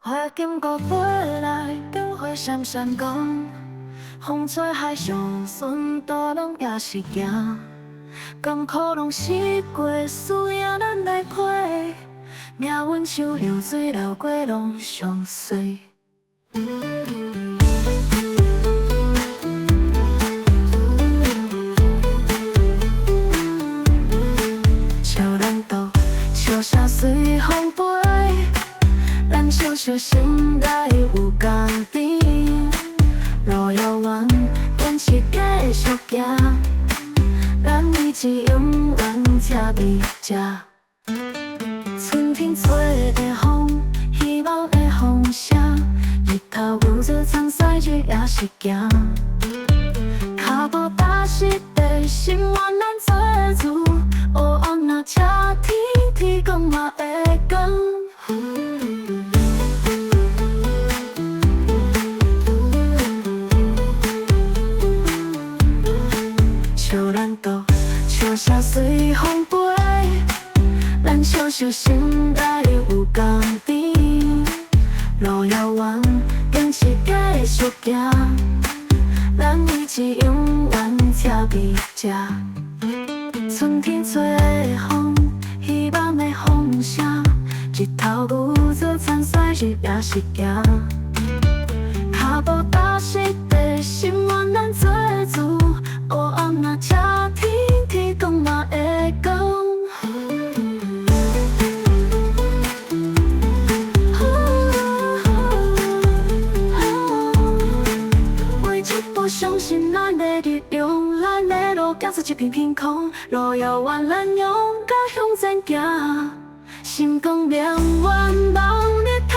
花剑过飞来，灯火闪闪光。风吹海上，船大浪也是行。艰苦拢试过，需要咱来陪。命运像流水，流过拢相随。笑咱斗，笑声随风飞。咱笑笑心内有共甜，路遥远，坚持继续行。咱一起永远这味食。春天吹的风，希望的风声。日头有做苍西，日也是行。脚步踏实地，心愿咱做主。黑暗若赤天，天光嘛会光。笑咱斗，笑声随风飞。咱笑笑心内有共甜，路遥远，坚持继续行。咱一起永远这味食。春天吹的风，希望的风声。日头有做苍西，日也是行。脚步踏实地，心愿咱做主。黑暗若赤天，天光嘛会光。每一步相信咱的力量，咱的路行出一片天空。路遥远，咱勇敢向前行。心光明远，望日头。